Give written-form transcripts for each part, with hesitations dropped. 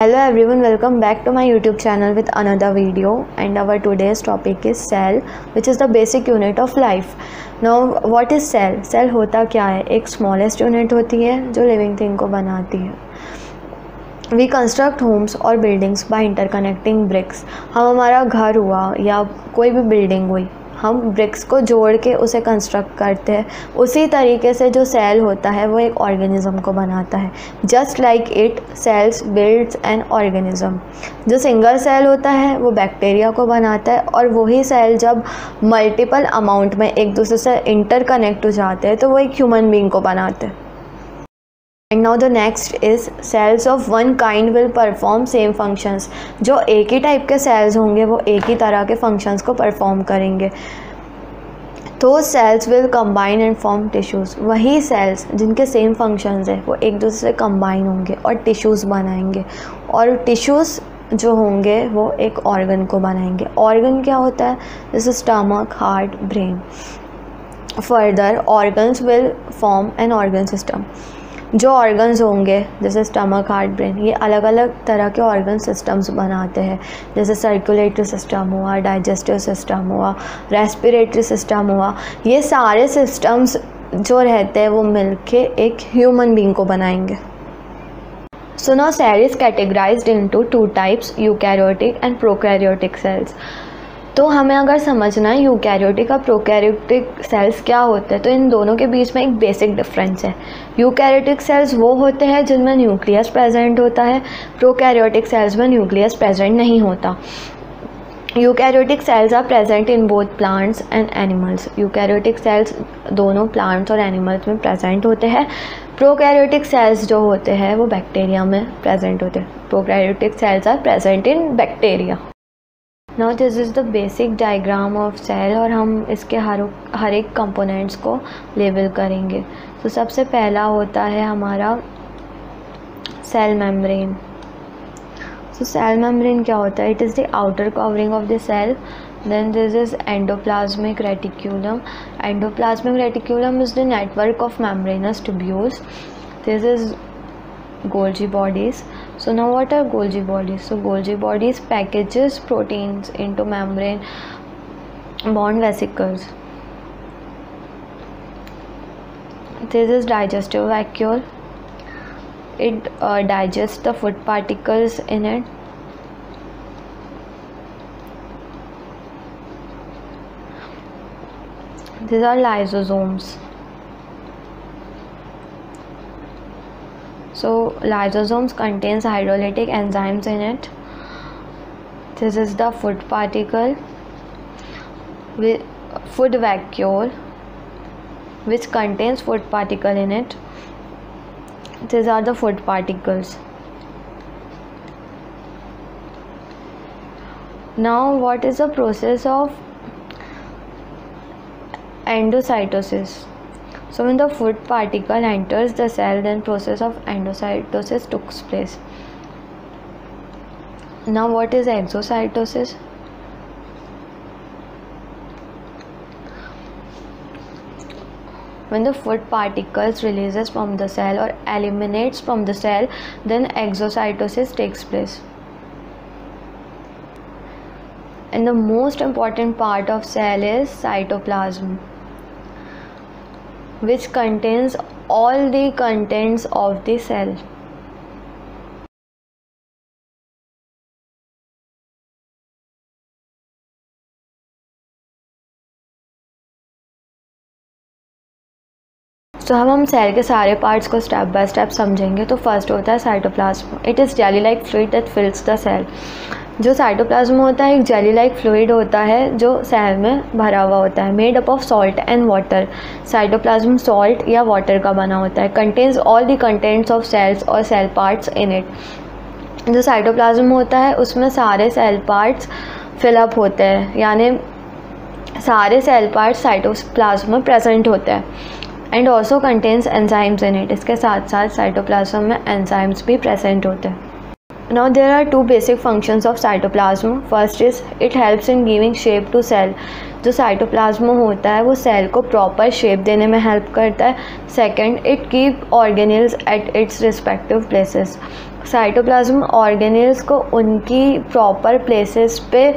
Hello everyone, welcome back to my YouTube channel with another video, and our today's topic is cell, which is the basic unit of life. Now what is cell? Cell होता क्या है? एक smallest unit होती है जो living thing को बनाती है. We construct homes और buildings by interconnecting bricks. हम हमारा घर हुआ या कोई भी बिल्डिंग हुई, हम ब्रिक्स को जोड़ के उसे कंस्ट्रक्ट करते हैं. उसी तरीके से जो सेल होता है वो एक ऑर्गेनिज्म को बनाता है. Just like it, cells builds an organism. जो सिंगल सेल होता है वो बैक्टीरिया को बनाता है, और वही सेल जब मल्टीपल अमाउंट में एक दूसरे से इंटरकनेक्ट हो जाते हैं तो वो एक ह्यूमन बीइंग को बनाते हैं. And now the next is cells of one kind will perform same functions. जो एक ही टाइप के सेल्स होंगे वो एक ही तरह के फंक्शंस को परफॉर्म करेंगे. तो cells will combine and form tissues. वही सेल्स जिनके सेम फंक्शंस है वो एक दूसरे से कंबाइन होंगे और टिश्यूज़ बनाएंगे, और टिश्यूज़ जो होंगे वो एक ऑर्गन को बनाएंगे. ऑर्गन क्या होता है? जैसे stomach, heart, brain. Further organs will form an organ system. जो ऑर्गन्स होंगे जैसे स्टमक, हार्ट, ब्रेन, ये अलग अलग तरह के ऑर्गन सिस्टम्स बनाते हैं. जैसे सर्कुलेटरी सिस्टम हुआ, डाइजेस्टिव सिस्टम हुआ, रेस्पिरेटरी सिस्टम हुआ. ये सारे सिस्टम्स जो रहते हैं वो मिलके एक ह्यूमन बीइंग को बनाएंगे. So now cell is categorized into two types, eukaryotic and prokaryotic cells. तो हमें अगर समझना है यूकैरियोटिक और प्रोकैरियोटिक सेल्स क्या होते हैं, तो इन दोनों के बीच में एक बेसिक डिफरेंस है. यूकैरियोटिक सेल्स वो होते हैं जिनमें न्यूक्लियस प्रेजेंट होता है. प्रोकैरियोटिक सेल्स में न्यूक्लियस प्रेजेंट नहीं होता. Eukaryotic cells are present in both plants and animals. Eukaryotic cells दोनों प्लांट्स और एनिमल्स में प्रेजेंट होते हैं. प्रोकैरियोटिक सेल्स जो होते हैं वो बैक्टीरिया में प्रेजेंट होते हैं. Prokaryotic cells are present in bacteria. Now this is the basic diagram of cell, और हम इसके हर एक कंपोनेंट्स को लेबल करेंगे. तो सबसे पहला होता है हमारा cell membrane. So cell membrane क्या होता है? It is the outer covering of the cell. Then this is endoplasmic reticulum. Endoplasmic reticulum is the network of membranous tubules. This is Golgi bodies. So now what are Golgi bodies? So Golgi bodies packages proteins into membrane bond vesicles. This is digestive vacuole. It digests the food particles in it. These are lysosomes. So lysosomes contains hydrolytic enzymes in it. This is the food particle with food vacuole, which contains food particle in it. These are the food particles. Now what is the process of endocytosis? So when the food particle enters the cell, then process of endocytosis takes place. Now what is exocytosis? When the food particles releases from the cell or eliminates from the cell, then exocytosis takes place. And the most important part of cell is cytoplasm, which contains all the contents of the cell. तो अब हम cell के सारे parts को step by step समझेंगे. तो first होता है cytoplasm. It is jelly like fluid that fills the cell. जो साइटोप्लाज्म होता है एक जेली लाइक फ्लूइड होता है जो सेल में भरा हुआ होता है. Made up of salt and water. Cytoplasm salt या वाटर का बना होता है. Contains all the contents of cells और सेल पार्ट्स इन इट. जो साइटोप्लाज्म होता है उसमें सारे सेल पार्ट्स फिलअप होते हैं, यानी सारे सेल पार्ट्स साइटोप्लाज्म में प्रेजेंट होते हैं. And also contains enzymes in it. इसके साथ साथ साइटोप्लाज्म में एंजाइम्स भी प्रेजेंट होते हैं. Now there are two basic functions of cytoplasm. First is it helps in giving shape to cell. जो साइटोप्लाज्म होता है वो सेल को प्रॉपर शेप देने में हेल्प करता है. Second, it keep organelles at its respective places. Cytoplasm organelles को उनकी प्रॉपर प्लेसेस पे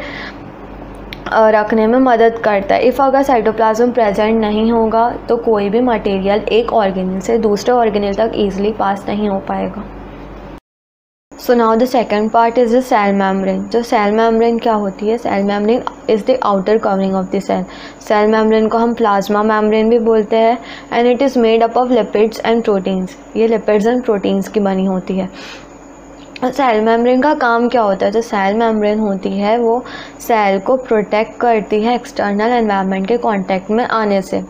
रखने में मदद करता है। इफ़ अगर साइटोप्लाज्म प्रेजेंट नहीं होगा तो कोई भी मटेरियल एक ऑर्गेनेल से दूसरे ऑर्गेनेल तक ईजिली पास नहीं हो पाएगा। So now the second part is the cell membrane. जो सेल मेम्ब्रेन क्या होती है? Cell membrane is the outer covering of the cell. Cell membrane को हम प्लाज्मा मेम्ब्रेन भी बोलते हैं and it is made up of lipids and proteins. ये लिपिड्स एंड प्रोटीन्स की बनी होती है। सेल मेम्ब्रेन का काम क्या होता है? जो सेल मेम्ब्रेन होती है वो सेल को प्रोटेक्ट करती है एक्सटर्नल एनवायरनमेंट के कांटेक्ट में आने से।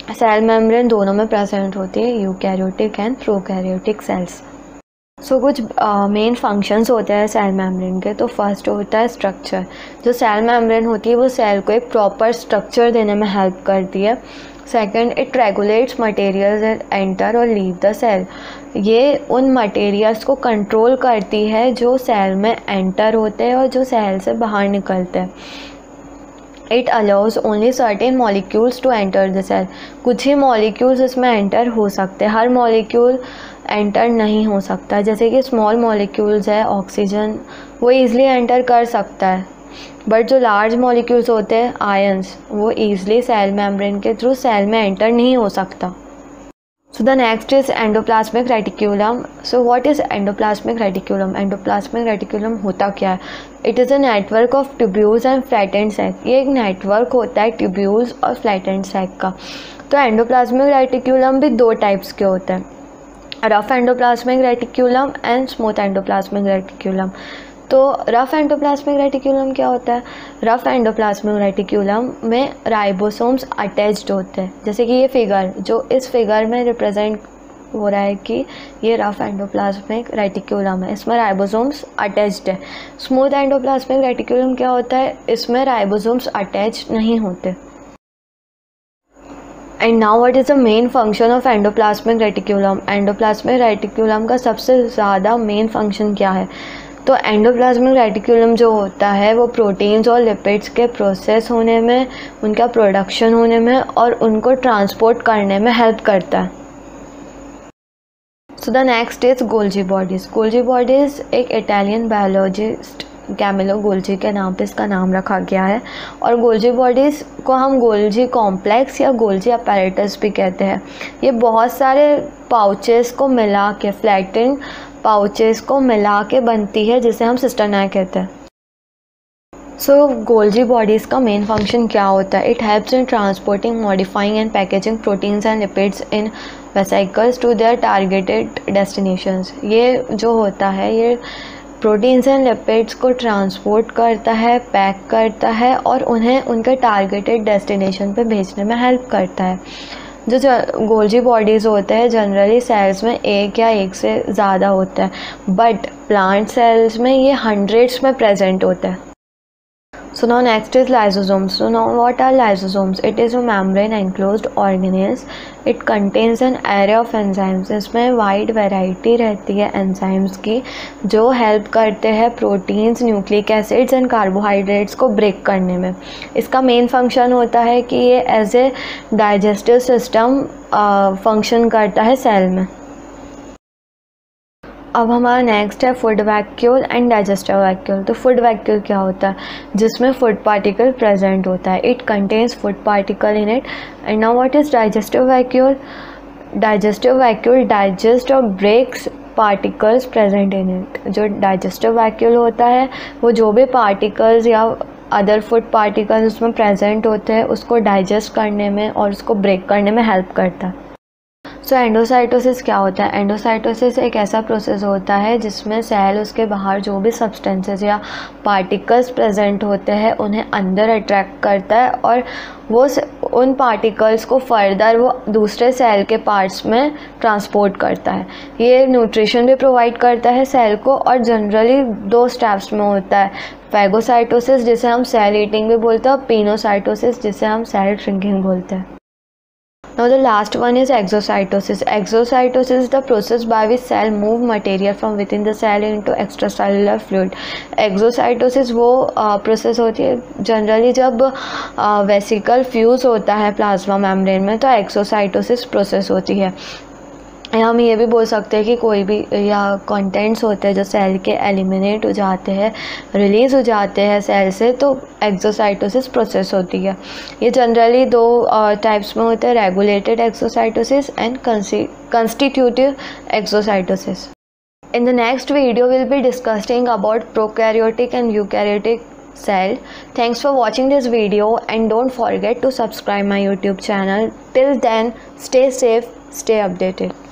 सेल मेम्ब्रेन दोनों में प्रेजेंट होती है, यूकैरियोटिक एंड प्रोकैरियोटिक सेल्स। सो कुछ मेन फंक्शंस होते हैं सेल मेम्ब्रेन के। तो फर्स्ट होता है स्ट्रक्चर। जो सेल मेम्ब्रेन होती है वो सेल को एक प्रॉपर स्ट्रक्चर देने में हेल्प करती है। Second, it regulates materials that enter और लीव द सेल। ये उन मटेरियल्स को कंट्रोल करती है जो सेल में एंटर होते हैं और जो सेल से बाहर निकलते हैं। It allows only certain molecules to enter the cell. कुछ ही मॉलिक्यूल्स इसमें एंटर हो सकते हैं, हर मॉलिक्यूल एंटर नहीं हो सकता। जैसे कि स्मॉल मॉलिक्यूल्स है ऑक्सीजन, वो ईज़िली एंटर कर सकता है, बट जो लार्ज मॉलिक्यूल्स होते हैं आयंस, वो ईज़िली सेल मेम्ब्रेन के थ्रू सेल में एंटर नहीं हो सकता। So the next is endoplasmic reticulum. So what is endoplasmic reticulum? Endoplasmic reticulum होता क्या है? It is a network of tubules and flattened sac. ये एक नेटवर्क होता है ट्यूब्यूल्स और फ्लैटेंड सैक का। तो एंडोप्लाज्मिक रेटिक्यूलम भी दो टाइप्स के होते हैं, rough endoplasmic reticulum and smooth endoplasmic reticulum. तो रफ एंडोप्लाज्मिक रेटिक्यूलम क्या होता है? रफ एंडोप्लाज्मिक रेटिक्यूलम में राइबोसोम्स अटैच्ड होते हैं। जैसे कि ये फिगर, जो इस फिगर में रिप्रेजेंट हो रहा है कि ये रफ एंडोप्लाज्मिक रेटिक्यूलम है, इसमें राइबोसोम्स अटैच्ड है। स्मूथ एंडोप्लाज्मिक रेटिक्यूलम क्या होता है? इसमें राइबोसोम्स अटैच नहीं होते। And now what is the main function of endoplasmic reticulum? Endoplasmic reticulum का सबसे ज़्यादा मेन फंक्शन क्या है? तो एंडोप्लाज्मिक रेटिक्यूलम जो होता है वो प्रोटीन्स और लिपिड्स के प्रोसेस होने में, उनका प्रोडक्शन होने में और उनको ट्रांसपोर्ट करने में हेल्प करता है। सो the next is Golgi bodies. Golgi bodies एक इटालियन बायोलॉजिस्ट कैमिलो गोल्जी के नाम पे इसका नाम रखा गया है। और गोल्जी बॉडीज़ को हम गोल्जी कॉम्प्लेक्स या गोल्जी अपैरेटस भी कहते हैं। ये बहुत सारे पाउचेस को मिला के, फ्लैटेंड पाउचेस को मिला के बनती है, जिसे हम सिस्टर्नाई कहते हैं। सो गोल्जी बॉडीज़ का मेन फंक्शन क्या होता है? It helps in transporting, modifying and packaging proteins and lipids in vesicles to their targeted destinations. ये जो होता है ये प्रोटीन्स एंड लिपिड्स को ट्रांसपोर्ट करता है, पैक करता है और उन्हें उनके टारगेटेड डेस्टिनेशन पे भेजने में हेल्प करता है। जो गोल्जी बॉडीज़ होते हैं जनरली सेल्स में एक या एक से ज़्यादा होता है, बट प्लांट सेल्स में ये हंड्रेड्स में प्रेजेंट होता है। So now next is lysosomes. So now what are lysosomes? It is a membrane enclosed organelles. It contains an array of enzymes. इसमें वाइड वैरायटी रहती है एंजाइम्स की जो हेल्प करते हैं proteins, nucleic acids and carbohydrates को break करने में। इसका मेन फंक्शन होता है कि ये as a digestive system function करता है सेल में। अब हमारा नेक्स्ट है food vacuole and digestive vacuole. तो फूड वैक्यूल क्या होता है? जिसमें फूड पार्टिकल प्रेजेंट होता है। It contains food particle in it. And now what is digestive vacuole? Digestive vacuole digest और breaks particles present in it. जो डाइजेस्टिव वैक्यूल होता है वो जो भी पार्टिकल्स या अदर फूड पार्टिकल्स उसमें प्रेजेंट होते हैं उसको डाइजेस्ट करने में और उसको ब्रेक करने में हेल्प करता है। सो एंडोसाइटोसिस क्या होता है? एंडोसाइटोसिस एक ऐसा प्रोसेस होता है जिसमें सेल उसके बाहर जो भी सब्सटेंसेस या पार्टिकल्स प्रेजेंट होते हैं उन्हें अंदर अट्रैक्ट करता है और वो उन पार्टिकल्स को फर्दर वो दूसरे सेल के पार्ट्स में ट्रांसपोर्ट करता है। ये न्यूट्रिशन भी प्रोवाइड करता है सेल को और जनरली 2 स्टेप्स में होता है। फैगोसाइटोसिस जिसे हम सेल ईटिंग भी बोलते हैं और पिनोसाइटोसिस जिसे हम सेल श्रिंकिंग बोलते हैं। Now the last one is exocytosis. Exocytosis is the process by which cell move material from within the cell into extracellular fluid. Exocytosis वो प्रोसेस होती है जनरली जब वेसिकल फ्यूज़ होता है प्लाज्मा मेम्ब्रेन में, तो एक्सोसाइटोसिस प्रोसेस होती है। या हम ये भी बोल सकते हैं कि कोई भी या कंटेंट्स होते हैं जो सेल के एलिमिनेट हो जाते हैं, रिलीज़ हो जाते हैं सेल से, तो एक्सोसाइटोसिस प्रोसेस होती है। ये जनरली दो टाइप्स में होते हैं, regulated exocytosis and constitutive exocytosis. In the next video, we'll be discussing about prokaryotic and eukaryotic cell. Thanks for watching this video and don't forget to subscribe my YouTube channel. Till then, stay safe, stay updated.